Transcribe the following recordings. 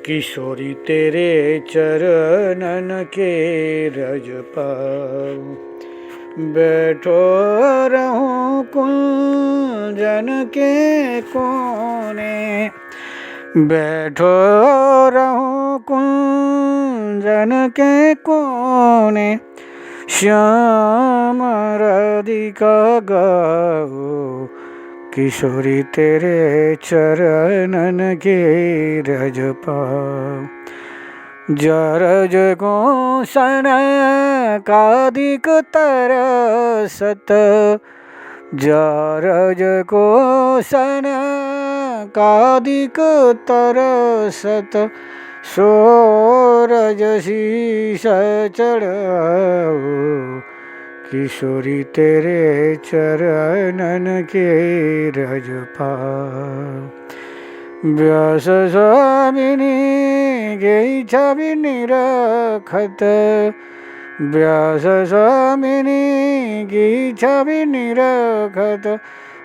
किशोरी तेरे चरणन के रज पाऊं, बैठो रहूं कुंजन के कोने, बैठो रहूं कुंजन के कोने, श्याम राधिका गाओ, किशोरी तेरे चरणन के रज पाऊं। जरज को सनकादिक तरसत, जरज को सनकादिक तरसत, सोरज शीश चढ़ाओ, किशोरी तेरे चरणन के रज पाऊं। व्यास स्वामिनी गई छवि निरखत, व्यास स्वामिनी गई छवि निरखत,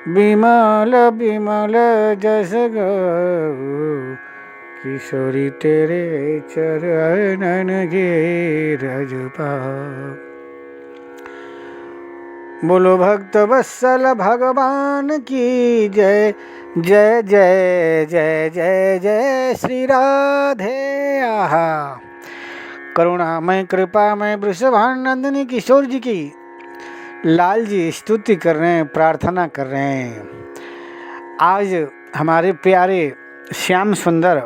विमल विमल जस गाओ, किशोरी तेरे चरणन के रज पाऊं। बोलो भक्त वत्सल भगवान की जय, जय जय जय जय जय श्री राधे। आहा, करुणामय कृपामय वृषभानंदिनी किशोर जी की लाल जी स्तुति कर रहे हैं, प्रार्थना कर रहे हैं। आज हमारे प्यारे श्याम सुंदर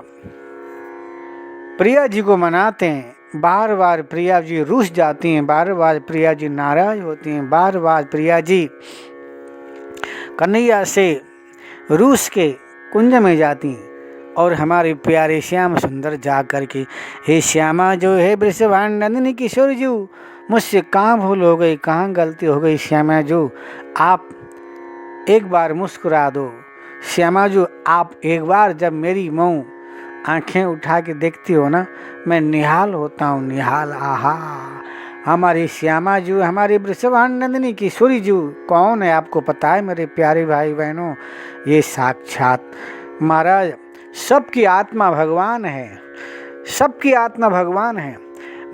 प्रिया जी को मनाते हैं। बार बार प्रिया जी रूठ जाती हैं, बार बार प्रिया जी नाराज होती हैं, बार बार प्रिया जी कन्हैया से रूस के कुंज में जाती हैं। और हमारे प्यारे श्याम सुंदर जा कर के, हे श्यामा जो है वृषभानंदिनी किशोर जी, मुझसे कहाँ भूल हो गई, कहाँ गलती हो गई श्यामा जो, आप एक बार मुस्कुरा दो। श्यामा जो आप एक बार जब मेरी मुँह आंखें उठा के देखती हो ना, मैं निहाल होता हूँ, निहाल। आहा, हमारी श्यामा जी, हमारी वृषभानंदिनी किशोरी जी कौन है आपको पता है मेरे प्यारे भाई बहनों? ये साक्षात महाराज सबकी आत्मा भगवान है, सबकी आत्मा भगवान है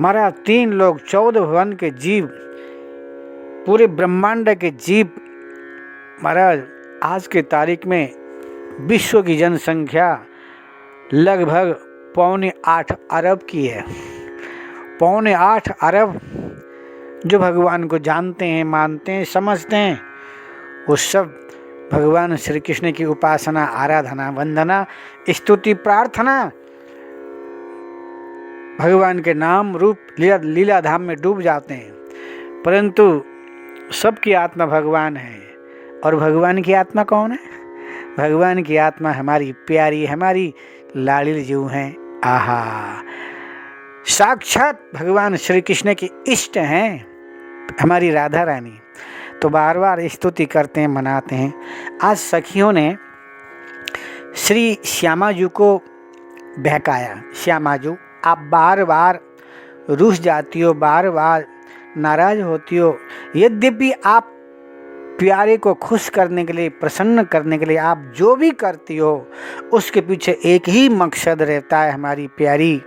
महाराज। 3 लोग 14 भुवन के जीव, पूरे ब्रह्मांड के जीव महाराज। आज के तारीख में विश्व की जनसंख्या लगभग 7.25 अरब की है। 7.25 अरब जो भगवान को जानते हैं, मानते हैं, समझते हैं, वो सब भगवान श्री कृष्ण की उपासना, आराधना, वंदना, स्तुति, प्रार्थना, भगवान के नाम रूप लीला धाम में डूब जाते हैं। परंतु सबकी आत्मा भगवान है। और भगवान की आत्मा कौन है? भगवान की आत्मा हमारी प्यारी, हमारी लाड़िल जीव हैं। आहा, साक्षात भगवान श्री कृष्ण की इष्ट हैं हमारी राधा रानी। तो बार बार स्तुति करते हैं, मनाते हैं। आज सखियों ने श्री श्यामा जी को बहकाया। श्यामा जी, आप बार बार रूठ जाती हो, बार बार नाराज होती हो। यद्यपि आप प्यारे को खुश करने के लिए, प्रसन्न करने के लिए आप जो भी करती हो, उसके पीछे एक ही मकसद रहता है हमारी प्यारी,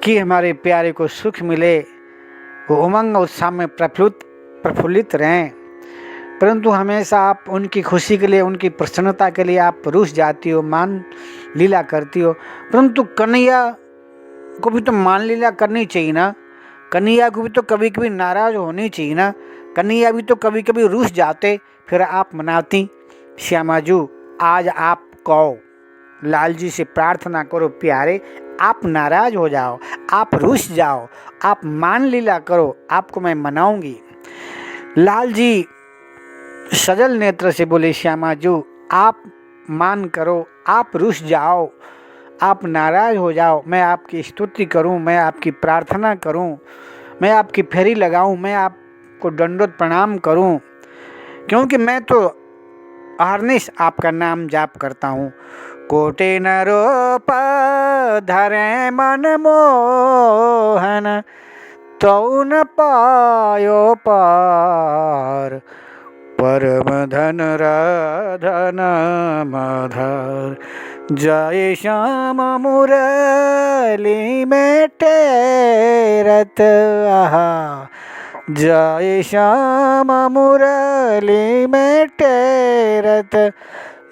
कि हमारे प्यारे को सुख मिले, वो उमंग उत्साह में प्रफुल्लित रहें। परंतु हमेशा आप उनकी खुशी के लिए, उनकी प्रसन्नता के लिए आप रूठ जाती हो, मान लीला करती हो। परंतु कन्हैया को भी तो मान लीला करनी चाहिए ना, कन्हैया को भी तो कभी कभी नाराज होनी चाहिए ना, कन्हैया भी तो कभी कभी रूठ जाते, फिर आप मनाती। श्यामा जी, आज आप कहो, लाल जी से प्रार्थना करो, प्यारे आप नाराज हो जाओ, आप रूठ जाओ, आप मान लीला करो, आपको मैं मनाऊंगी। लाल जी सजल नेत्र से बोले, श्यामा जी आप मान करो, आप रूठ जाओ, आप नाराज हो जाओ, मैं आपकी स्तुति करूं, मैं आपकी प्रार्थना करूं, मैं आपकी फेरी लगाऊं, मैं आपको दंडोत प्रणाम करूं, क्योंकि मैं तो अहरनिश आपका नाम जाप करता हूं। कोटे न रोप धरे मन मोहन, तो न पायो पार, परम धन राधन मधर। जय श्याम मुरली में टेरत आहा, जय श्याम मुरली में टेरत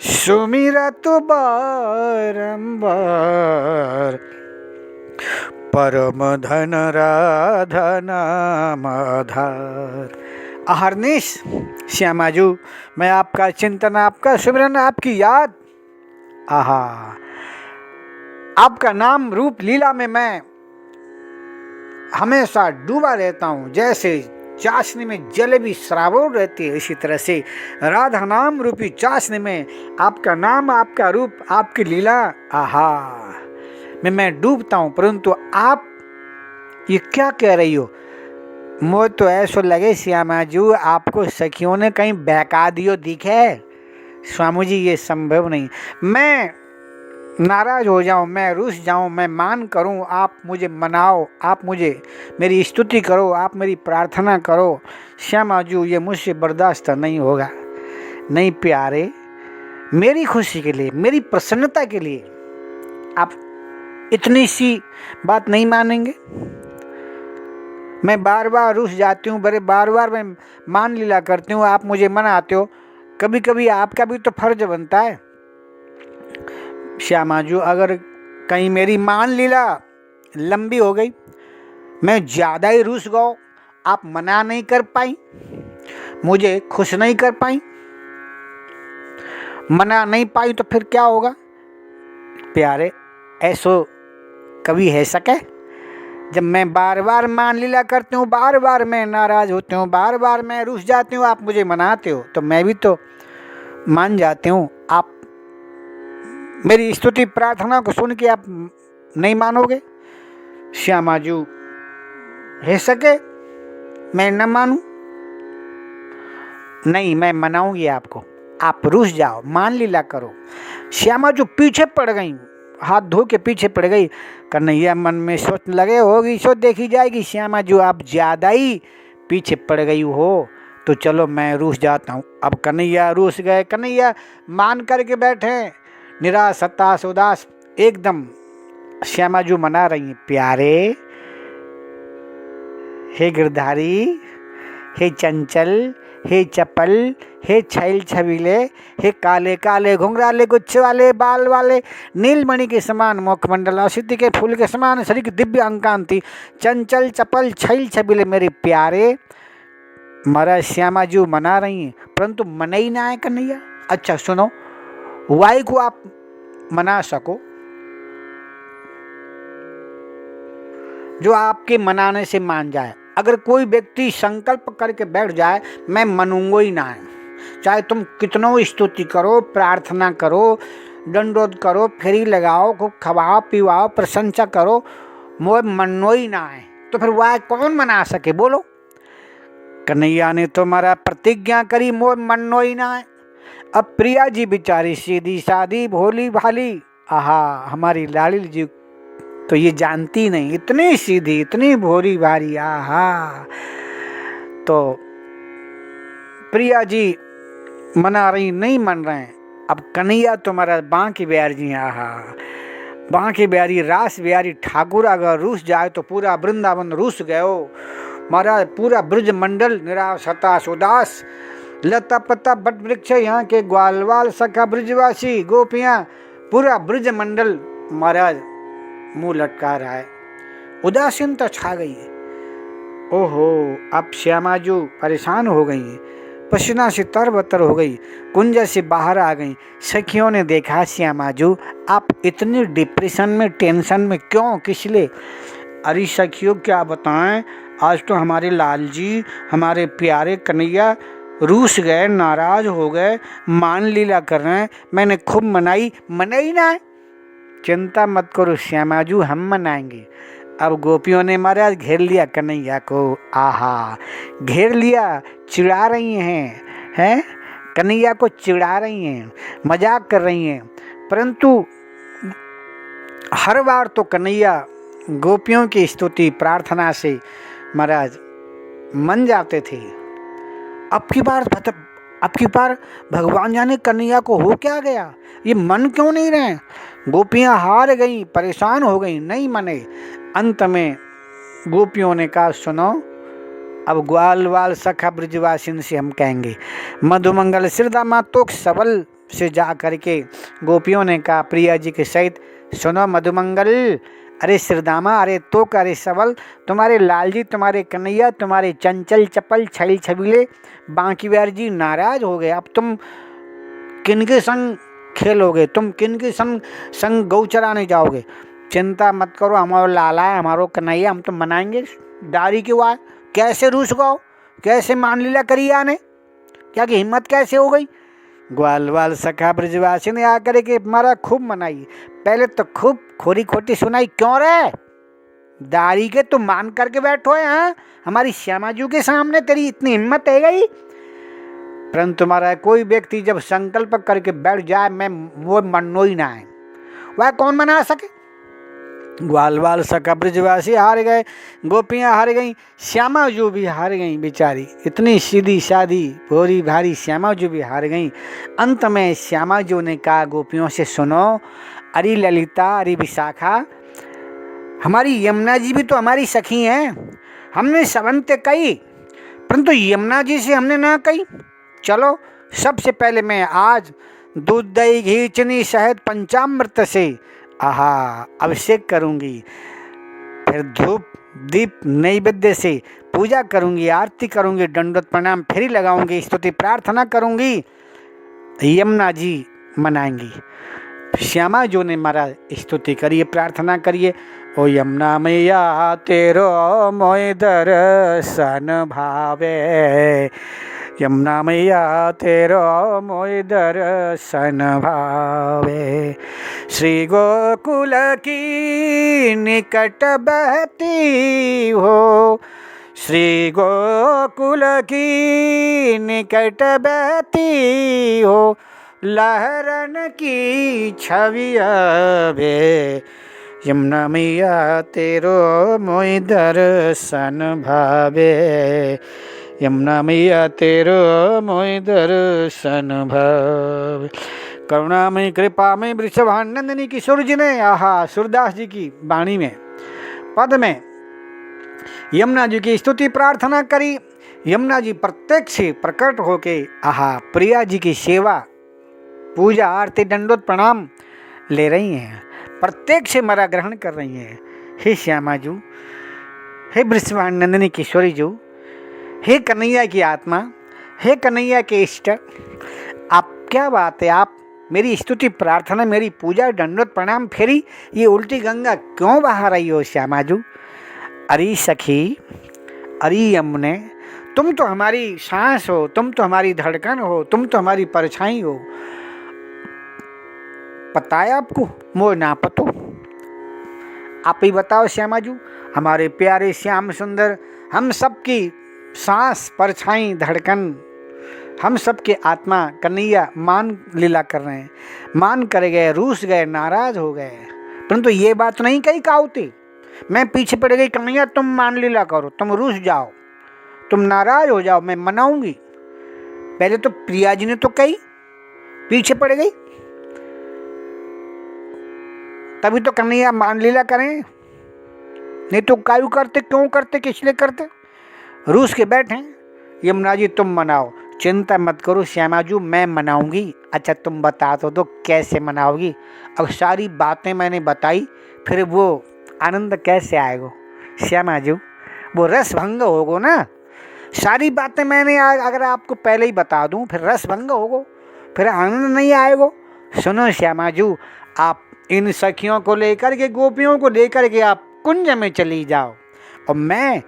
सुमिरत बारंबार, परम धन राधा नाम आधार। अहरनिश श्यामाजू मैं आपका चिंतन, आपका सुमिरन, आपकी याद, आहा, आपका नाम रूप लीला में मैं हमेशा डूबा रहता हूँ। जैसे चाशनी में जलेबी सराबोर रहती है, इसी तरह से राधा नाम रूपी चाशनी में आपका नाम, आपका रूप, आपकी लीला, आहा, मैं डूबता हूँ। परंतु आप ये क्या कह रही हो? मुझे तो ऐसा लगे श्यामाजू आपको सखियों ने कहीं बहका दियो दिखे। स्वामी जी ये संभव नहीं। मैं नाराज हो जाऊं, मैं रुस जाऊं, मैं मान करूं, आप मुझे मनाओ, आप मुझे मेरी स्तुति करो, आप मेरी प्रार्थना करो, श्यामाजू ये मुझसे बर्दाश्त नहीं होगा। नहीं प्यारे, मेरी खुशी के लिए, मेरी प्रसन्नता के लिए आप इतनी सी बात नहीं मानेंगे? मैं बार बार रुस जाती हूँ, बार बार मैं मान लीला करती हूँ, आप मुझे मनाते हो। कभी कभी आपका भी तो फर्ज बनता है श्यामाजू। अगर कहीं मेरी मान लीला लंबी हो गई, मैं ज़्यादा ही रुस गया, आप मना नहीं कर पाई, मुझे खुश नहीं कर पाई, मना नहीं पाई, तो फिर क्या होगा प्यारे? ऐसो कभी है सके? जब मैं बार बार मान लीला करती हूँ, बार बार मैं नाराज होती हूँ, बार बार मैं रुस जाती हूँ, आप मुझे मनाते हो, तो मैं भी तो मान जाती हूँ। आप मेरी स्तुति प्रार्थना को सुन के आप नहीं मानोगे श्यामाजू? है सके मैं न मानूं? नहीं, मैं मनाऊंगी आपको। आप रुस जाओ, मान लीला करो। श्यामाजू पीछे पड़ गई, हाथ धो के पीछे पड़ गई। कन्हैया मन में सोचने लगे, होगी सो देखी जाएगी। श्यामाजू आप ज़्यादा ही पीछे पड़ गई हो, तो चलो मैं रूस जाता हूँ। अब कन्हैया रूस गए। कन्हैया मान करके बैठे, निराश, हताश, उदास, एकदम श्यामाजू मना रही हैं। प्यारे, हे गिरधारी, हे चंचल, हे चपल, हे छैल छबीले, हे काले काले घुंघराले गुच्छ वाले बाल वाले, नीलमणि के समान मुखमंडल, औषधि के फूल के समान शरीर, दिव्य अंकांति, चंचल चपल छैल छबीले, मेरे प्यारे मारा श्यामाजू मना रही हैं, परंतु मन ही ना है कन्हैया। अच्छा सुनो, वाई को आप मना सको जो आपके मनाने से मान जाए। अगर कोई व्यक्ति संकल्प करके बैठ जाए, मैं मनूंगा ही ना है, चाहे तुम कितनों स्तुति करो, प्रार्थना करो, दंडोत करो, फेरी लगाओ, खूब खवाओ पिवाओ, प्रशंसा करो, मोह मनो ही ना है, तो फिर वह कौन मना सके बोलो? कन्हैया ने तो हमारा प्रतिज्ञा करी, मोह मनो ही ना है। अब प्रिया जी बेचारी सीधी सादी भोली भाली, आहा, हमारी लाली जी तो ये जानती नहीं, इतनी सीधी, इतनी भोरी भारी, आहा। तो प्रिया जी मना रही, नहीं मन रहे हैं। अब कन्हैया तुम्हारा बांकी बिहारी जी, आहा, बांकी बिहारी, रास बिहारी ठाकुर अगर रूस जाए तो पूरा वृंदावन रूस गयो। महाराज पूरा ब्रज मंडल निराश, हताश, उदास, लता पत्ता बट वृक्ष, यहाँ के ग्वालवाल सखा ब्रजवासी गोपियाँ, पूरा ब्रज मंडल महाराज मुंह लटका रहा है, उदासीनता छा गई है। ओहो, अब श्यामाजू परेशान हो गई है, पसीना से तरबतर हो गई, कुंज से बाहर आ गई। सखियों ने देखा, श्यामाजू आप इतनी डिप्रेशन में, टेंशन में क्यों, किस लिए? अरे सखियों क्या बताएं, आज तो हमारे लाल जी, हमारे प्यारे कन्हैया रूस गए, नाराज हो गए, मान लीला कर रहे हैं, मैंने खूब मनाई, मनाई ना है। चिंता मत करो श्यामाजू, हम मनाएंगे। अब गोपियों ने महाराज घेर लिया कन्हैया को, आहा, घेर लिया, चिढ़ा रही हैं कन्हैया को चिढ़ा रही हैं, मजाक कर रही हैं। परंतु हर बार तो कन्हैया गोपियों की स्तुति प्रार्थना से महाराज मन जाते थे। अब की बार अब की बार भगवान जाने कन्हैया को हो क्या गया, ये मन क्यों नहीं रहे। गोपियां हार गई, परेशान हो गई, नहीं मने। अंत में गोपियों ने कहा सुनो, अब ग्वाल वाल सखा ब्रजवासिन से हम कहेंगे। मधुमंगल श्रीदामा तो सबल से जा करके गोपियों ने कहा प्रिया जी के सहित, सुनो मधुमंगल, अरे श्रीदामा, अरे तो अरे सबल, तुम्हारे लालजी, तुम्हारे कन्हैया, तुम्हारे चंचल चपल छल छबीले बांकी बिहारी जी नाराज हो गए। अब तुम किनके संग खेलोगे, तुम किनके संग गौ चराने जाओगे। चिंता मत करो, हमारा लाला है, हमारो कन्हैया, हम तो मनाएंगे। दारी क्यों आए, कैसे रूस गो, कैसे मान लीला करी आने, क्या की हिम्मत कैसे हो गई। ग्वाल वाल सखा ब्रजवासी ने आकर के हमारा खूब मनाई, पहले तो खूब खोरी खोटी सुनाई, क्यों रे दारी के तुम मान करके बैठो है, हाँ हमारी श्यामाजू के सामने तेरी इतनी हिम्मत है गई। परंतु तुम्हारा कोई व्यक्ति जब संकल्प करके बैठ जाए, मैं वो मनो ही ना है, वह कौन मना सके। ग्वाल वाल सखा ब्रजवासी हार गए, गोपियां हार गईं, श्यामा जो भी हार गईं बेचारी, इतनी सीधी सादी भोरी भारी श्यामा जो भी हार गईं। अंत में श्यामा जो ने कहा गोपियों से सुनो, अरे ललिता, अरे विशाखा, हमारी यमुना जी भी तो हमारी सखी हैं, हमने सबंते कही, परंतु यमुना जी से हमने ना कही। चलो सबसे पहले मैं आज दूध दही घी चीनी शहद पंचामृत से अभिषेक करूंगी, फिर धूप दीप नैवेद्य से पूजा करूंगी, आरती करूंगी, दंडवत प्रणाम फेरी लगाऊंगी, स्तुति प्रार्थना करूंगी, यमुना जी मनाएंगी। श्यामा जो ने मारा स्तुति करिए, प्रार्थना करिए। ओ यमुना मैया तेरो मोय दर्शन भावे, यमुना मैया तेरो मोय दर्शन भावे। श्री गोकुल की निकट बहती हो, श्री गोकुल की निकट बहती हो, लहरन की छवि अबे, यमुना मैया तेरो मोय दर्शन भावे, यमुना मैया तेरो मोय दर्शन भावे। करुणामय कृपामय वृषभानंदिनी किशोर जी ने सूरदास जी की वाणी में पद में यमुना जी की स्तुति प्रार्थना करी। यमुना जी प्रत्यक्ष प्रकट होके प्रिया जी की सेवा पूजा आरती दंडोत प्रणाम ले रही हैं, प्रत्यक्ष मरा ग्रहण कर रही हैं। हे श्यामा जू, हे वृषभानंदिनी किशोरी जू, हे कन्हैया की आत्मा, हे कन्हैया के इष्ट, आप क्या बात है, आप मेरी स्तुति प्रार्थना, मेरी पूजा दंडवत प्रणाम फेरी ये उल्टी गंगा क्यों बहा रही हो श्यामाजू। अरे सखी, अरे यमुने, तुम तो हमारी सांस हो, तुम तो हमारी धड़कन हो, तुम तो हमारी परछाई हो। पता है आपको मोह ना पतो, आप ही बताओ श्यामाजू, हमारे प्यारे श्याम सुंदर, हम सबकी सांस परछाई धड़कन, हम सबके आत्मा कन्हैया मान लीला कर रहे हैं, मान कर गए, रूस गए, नाराज हो गए, परंतु ये बात नहीं कही काउती, मैं पीछे पड़ गई, कन्हैया तुम मान लीला करो, तुम रूस जाओ, तुम नाराज हो जाओ, मैं मनाऊंगी। पहले तो प्रिया जी ने तो कही, पीछे पड़ गई, तभी तो कन्हैया मान लीला करें, नहीं तो कायू करते, क्यों करते, किस लिए करते, रूस के बैठे। यमुना जी तुम मनाओ, चिंता मत करो श्यामाजू, मैं मनाऊंगी। अच्छा तुम बता तो कैसे मनाओगी, अब सारी बातें मैंने बताई, फिर वो आनंद कैसे आएगा श्यामाजू, वो रस भंग होगो ना। सारी बातें मैंने अगर आपको पहले ही बता दूं, फिर रस भंग होगो, फिर आनंद नहीं आएगा। सुनो श्यामाजू, आप इन सखियों को लेकर के, गोपियों को लेकर के आप कुंज में चली जाओ, और मैं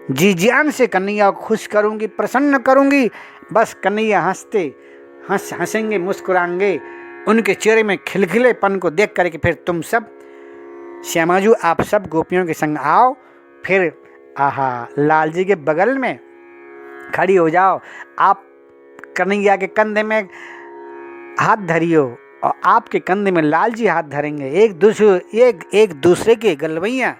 जी जान से कन्हैया को खुश करूंगी, प्रसन्न करूंगी। बस कन्हैया हंसेंगे, मुस्कुराएंगे, उनके चेहरे में खिलखिलेपन को देख करके फिर तुम सब श्यामाजू, आप सब गोपियों के संग आओ, फिर लाल जी के बगल में खड़ी हो जाओ, आप कन्हैया के कंधे में हाथ धरियो और आपके कंधे में लाल जी हाथ धरेंगे, एक दूसरे के गलवैया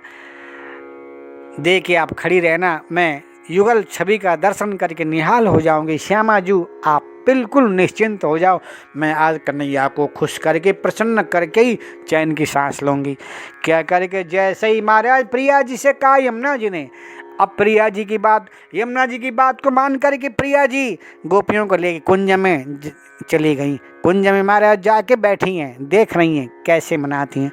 दे के आप खड़ी रहना, मैं युगल छवि का दर्शन करके निहाल हो जाऊंगी। श्यामाजू आप बिल्कुल निश्चिंत हो जाओ, मैं आज कन्हैया को खुश करके प्रसन्न करके ही चैन की सांस लूँगी। क्या करके जैसे ही महाराज प्रिया जी से कहा यमुना जी ने, अब प्रिया जी की बात, यमुना जी की बात को मान करके प्रिया जी गोपियों को लेके कुंज में चली गई। कुंज में महाराज जाके बैठी हैं, देख रही हैं कैसे मनाती हैं।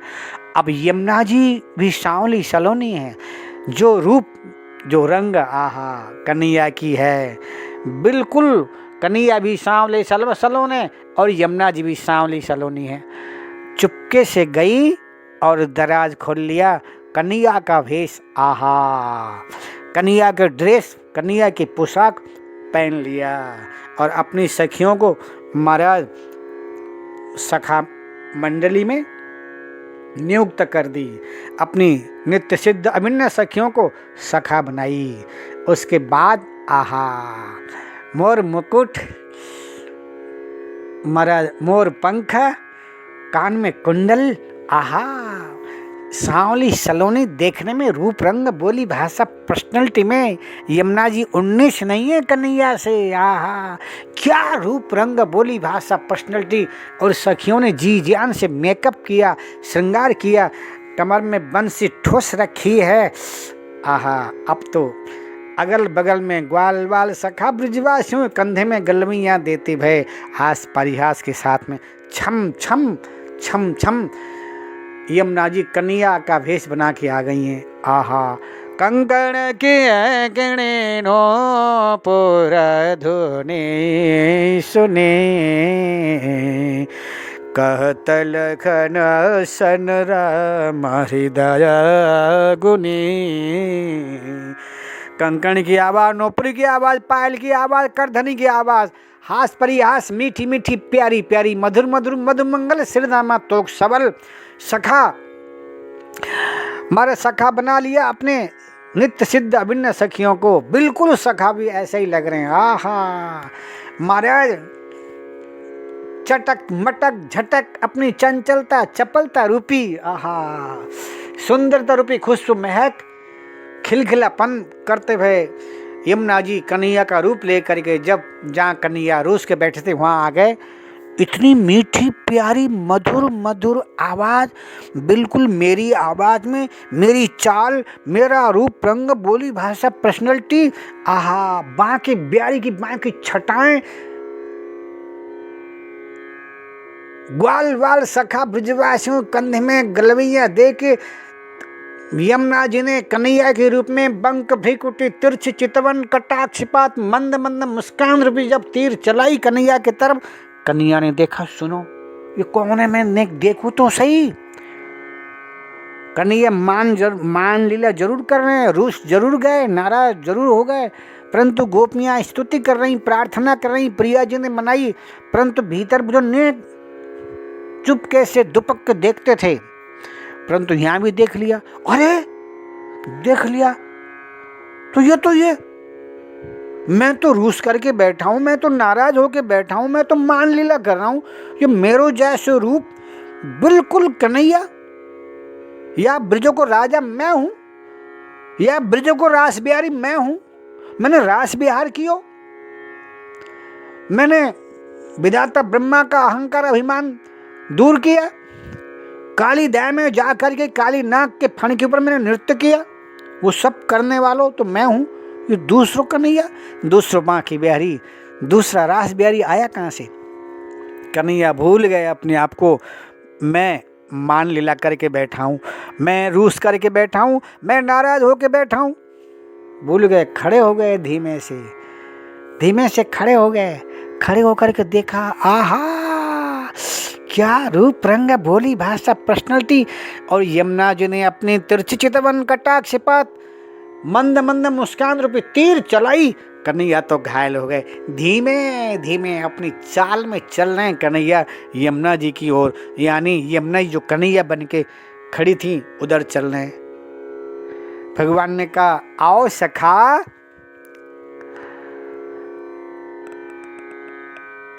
अब यमुना जी भी सांवली सलोनी है, जो रूप जो रंग आहा कन्हैया की है, बिल्कुल कन्हैया भी सांवले सलोने और यमुना जी भी सांवली सलोनी है। चुपके से गई और दराज खोल लिया, कन्हैया का भेष, आहा कन्हैया के ड्रेस, कन्हैया की पोशाक पहन लिया और अपनी सखियों को महाराज सखा मंडली में नियुक्त कर दी। अपनी नित्य सिद्ध अभिन्न सखियों को सखा बनाई। उसके बाद आहा मोर मुकुट, महाराज मोर पंख, कान में कुंडल, आहा सांवली सलोनी, देखने में रूप रंग बोली भाषा पर्सनैलिटी में यमुना जी 19 नहीं है कन्हैया से। आहा क्या रूप रंग बोली भाषा पर्सनैलिटी। और सखियों ने जी जान से मेकअप किया, श्रृंगार किया, कमर में बंसी ठोस रखी है। आहा अब तो अगल बगल में ग्वाल बाल सखा ब्रजवासियों, कंधे में गलवियाँ देते भय हास परिहास के साथ में छम छम छम छम यमुना जी कन्हैया का भेष बना के आ गई हैं। आहा कंकण के गणे नो पुर धुने सुने, कहत लखन सन राम हृदय गुनी। कंकण की आवाज़, नोपरी की आवाज़, पायल की आवाज़, करधनी की आवाज़, हास परिहास, मीठी मीठी प्यारी प्यारी, मधुर मधुर मधुमंगल, श्रीनामा तोक सबल सखा, हमारा सखा बना लिया अपने नित्य सिद्ध अभिन्न सखियों को। बिल्कुल सखा भी ऐसे ही लग रहे हैं। आहा महाराज चटक मटक झटक अपनी चंचलता चपलता रूपी, आहा सुंदरता रूपी खुशबू महक खिलखिलापन करते हुए यमुना जी कन्हैया का रूप लेकर के जब जहाँ कन्हैया रूस के बैठे थे वहाँ आ गए। इतनी मीठी प्यारी मधुर मधुर आवाज़, बिल्कुल मेरी आवाज़ में मेरी चाल, मेरा रूप रंग बोली भाषा पर्सनैलिटी, आहा बांके ब्यारी की बांके छटाएं, ग्वाल वाल सखा ब्रजवासियों, कंधे में गलवैया दे के यमुना जी ने कन्हैया के रूप में बंक भ्रिकुटी तिरछ चितवन कटाक्षपात मंद मंद मुस्कान रूपी जब तीर चलाई कन्हैया की तरफ, कन्हैया ने देखा, सुनो ये कौन है, मैं देखूं तो सही। कन्हैया मान लीला जरूर कर रहे हैं, रूस जरूर गए, नाराज जरूर हो गए, परंतु गोपियां स्तुति कर रही, प्रार्थना कर रही, प्रिया जी ने मनाई, परंतु भीतर जो ने चुपके से दुपक के देखते थे। परंतु यहाँ भी देख लिया, अरे देख लिया तो ये मैं तो रूस करके बैठा हूँ, मैं तो नाराज होके बैठा हूँ, मैं तो मान लीला कर रहा हूँ, ये मेरो जैसे रूप बिल्कुल कन्हैया, या ब्रजों को राजा मैं हूँ, या ब्रजों को रास बिहारी मैं हूँ। मैंने रास बिहार कियो, मैंने विधाता ब्रह्मा का अहंकार अभिमान दूर किया, काली दया में जा करके काली नाग के फण के ऊपर मैंने नृत्य किया, वो सब करने वालों तो मैं हूँ। ये दूसरों का नहीं है, दूसरों बांकी बिहारी, दूसरा रास बिहारी आया कहाँ से। कन्हैया भूल गए अपने आप को, मैं मान लीला करके बैठा हूँ, मैं रूस करके बैठा हूँ, मैं नाराज होके बैठा हूँ। भूल गए, खड़े हो गए, धीमे से खड़े हो गए। खड़े होकर के देखा, आहा क्या रूप रंग भोली भाषा पर्सनैलिटी। और यमुना जी ने अपनी तिरछी चितवन कटाक्षपात मंद मंद मुस्कान रूपी तीर चलाई। कन्हैया तो घायल हो गए, धीमे धीमे अपनी चाल में चल रहे हैं कन्हैया यमुना जी की ओर, यानी यमुना जी जो कन्हैया बन के खड़ी थी उधर चल रहे हैं। भगवान ने कहा, आओ सखा।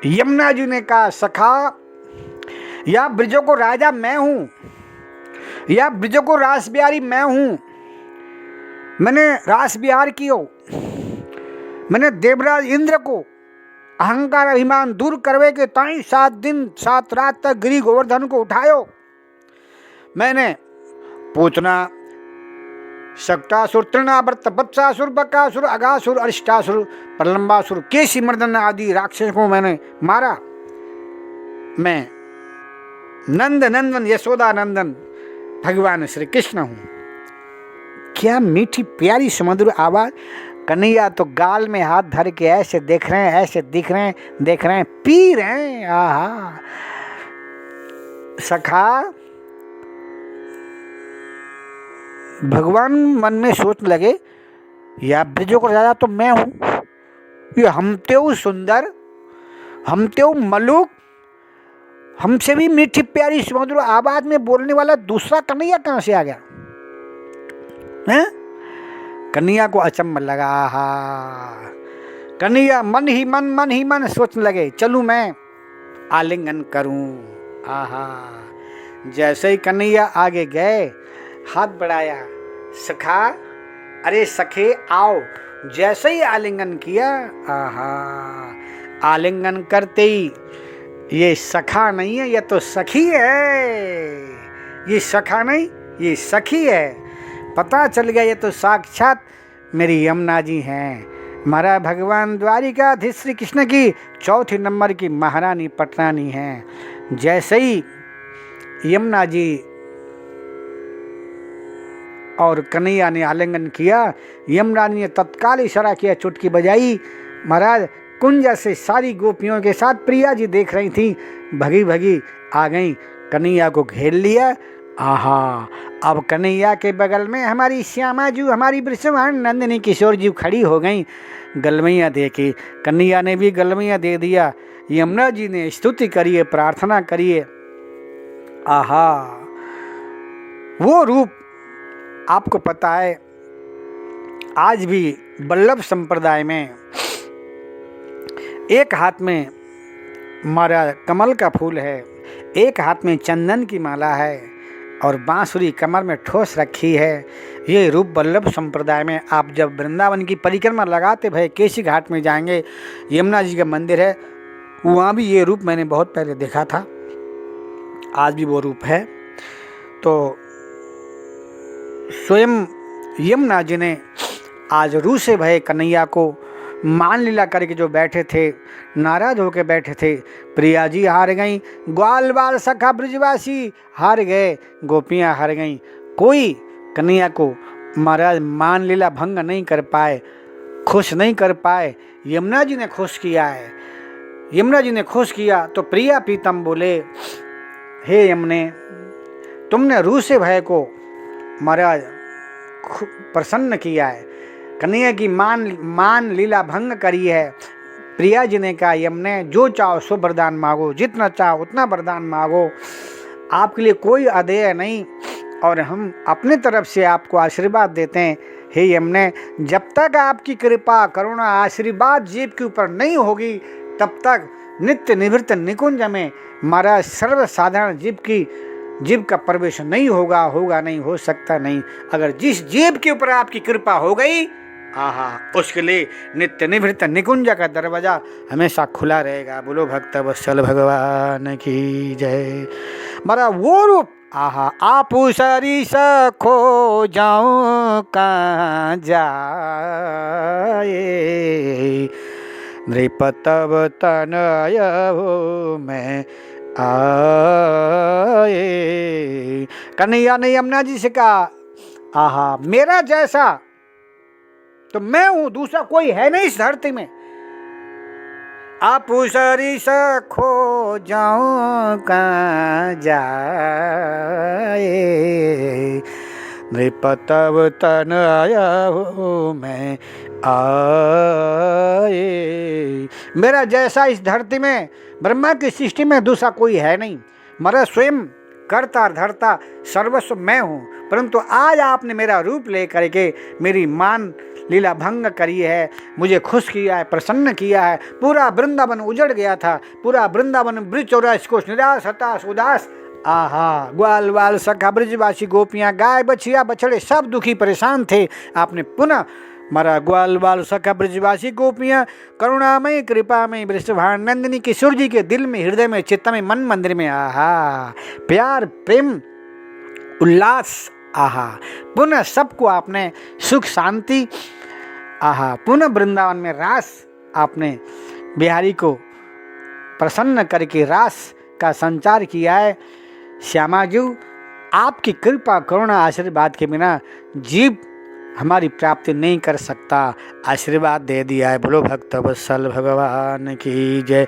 यमुना जी ने कहा, सखा या ब्रजों को राजा मैं हूं, या ब्रजों को रास बिहारी मैं हूं। मैंने रास बिहार कियो, मैंने देवराज इंद्र को अहंकार अभिमान दूर करवे के ताई 7 दिन 7 रात तक गिरी गोवर्धन को उठायो। मैंने पूतना, शक्तासुर, तृणावर्त, वत्सासुर, बकासुर, अगासुर, अरिष्टासुर, प्रलंबासुर, केशी मर्दन आदि राक्षसों को मैंने मारा। मैं नंद नंदन यशोदा नंदन भगवान श्री कृष्ण हूँ। क्या मीठी प्यारी सुमधुर आवाज। कन्हैया तो गाल में हाथ धर के ऐसे देख रहे हैं, ऐसे देख रहे हैं, पी रहे हैं। आहा सखा, भगवान मन में सोच लगे, या ब्रजों का राजा तो मैं हूँ, ये हमते सुंदर, हमते मलुक, हमसे भी मीठी प्यारी सुमधुर आवाज में बोलने वाला दूसरा कन्हैया कहाँ से आ गया हैं? कन्हैया को अचंभ लगा। आहा, कन्हैया मन ही मन सोचने लगे, चलूं मैं आलिंगन करूं। आहा, जैसे ही कन्हैया आगे गए, हाथ बढ़ाया, सखा, अरे सखे आओ। जैसे ही आलिंगन किया, आहा, आलिंगन करते ही ये सखा नहीं है, ये तो सखी है। ये सखा नहीं, ये सखी है। पता चल गया ये तो साक्षात मेरी यमुना जी हैं। महाराज भगवान द्वारिकाधीश श्री कृष्ण की 4 नंबर की महारानी पटरानी हैं। जैसे ही यमुना जी और कन्हैया ने आलिंगन किया, यमुना ने तत्काल इशारा किया, चुटकी बजाई। महाराज कुंज से सारी गोपियों के साथ प्रिया जी देख रही थी, भगी भगी आ गई, कन्हैया को घेर लिया। आहा, अब कन्हैया के बगल में हमारी श्यामा जी, हमारी वृषभान नंदिनी किशोर जी खड़ी हो गई, गलमैया दे के। कन्हैया ने भी गलमैया दे दिया। यमुना जी ने स्तुति करिए, प्रार्थना करिए। आहा, वो रूप आपको पता है, आज भी वल्लभ संप्रदाय में एक हाथ में हमारा कमल का फूल है, एक हाथ में चंदन की माला है और बांसुरी कमर में ठोस रखी है। ये रूप वल्लभ संप्रदाय में आप जब वृंदावन की परिक्रमा लगाते भय केशी घाट में जाएंगे, यमुना जी का मंदिर है, वहाँ भी ये रूप मैंने बहुत पहले देखा था, आज भी वो रूप है। तो स्वयं यमुना जी ने आज रूसे भय कन्हैया को मान लीला करके जो बैठे थे, नाराज होकर बैठे थे, प्रिया जी हार गई, ग्वाल बाल सखा ब्रजवासी हार गए, गोपियाँ हार गईं, कोई कन्हैया को महाराज मान लीला भंग नहीं कर पाए, खुश नहीं कर पाए। यमुना जी ने खुश किया है। यमुना जी ने खुश किया तो प्रिया प्रीतम बोले, हे यमुने, तुमने रूसे भय को महाराज प्रसन्न किया है, कन्हैया की मान लीला भंग करी है। प्रिया जी ने कहा, यमुने जो चाहो सो वरदान मांगो, जितना चाहो उतना वरदान मांगो, आपके लिए कोई अदेय नहीं और हम अपने तरफ से आपको आशीर्वाद देते हैं। हे यमुने, जब तक आपकी कृपा करुणा आशीर्वाद जीव के ऊपर नहीं होगी, तब तक नित्य निवृत्त निकुंज में महाराज सर्वसाधारण जीव का प्रवेश नहीं होगा नहीं, हो सकता नहीं। अगर जिस जीव के ऊपर आपकी कृपा हो गई, आहा, उसके लिए नित्य निवृत्त निकुंज का दरवाजा हमेशा खुला रहेगा। बोलो भक्त वत्सल भगवान की जय। मारा वो रूप, आहा, आप सरिस खो जाऊं कहाँ जाए, नृप तब तनय हो मैं आए। कन्हैया ने यमुना जी से कहा, आहा, मेरा जैसा तो मैं हूं, दूसरा कोई है नहीं इस धरती में। आप सरिस खो जाऊं कहाँ जाए, नृप तब तन आया हो मैं आए। मेरा जैसा इस धरती में, ब्रह्मा की सृष्टि में दूसरा कोई है नहीं। मेरा स्वयं कर्ता धर्ता सर्वस्व मैं हूँ, परंतु आज आपने मेरा रूप ले करके मेरी मान लीला भंग करी है, मुझे खुश किया है, प्रसन्न किया है। पूरा वृंदावन उजड़ गया था, पूरा वृंदावन ब्रज चौरास को निराश हताश उदास। आहा, ग्वाल बाल सखा ब्रजवासी गोपियाँ, गाय बछिया बछड़े सब दुखी परेशान थे। आपने पुनः मारा ग्वाल बाल सखा ब्रजवासी गोपियाँ करुणामय कृपामय वृषभानंदिनी किशोर जी के दिल में, हृदय में, चित्त में, मन मंदिर में आहा प्यार प्रेम उल्लास आहा। पुनः सबको आपने सुख शांति आहा। पुनः वृंदावन में रास आपने बिहारी को प्रसन्न करके रास का संचार किया है। श्यामा जी, आपकी कृपा करुणा आशीर्वाद के बिना जीव हमारी प्राप्ति नहीं कर सकता, आशीर्वाद दे दिया है। बोलो भक्त वत्सल भगवान की जय।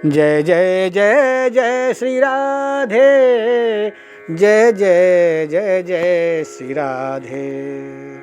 जय जय जय जय श्री राधे, जय जय जय जय श्री राधे।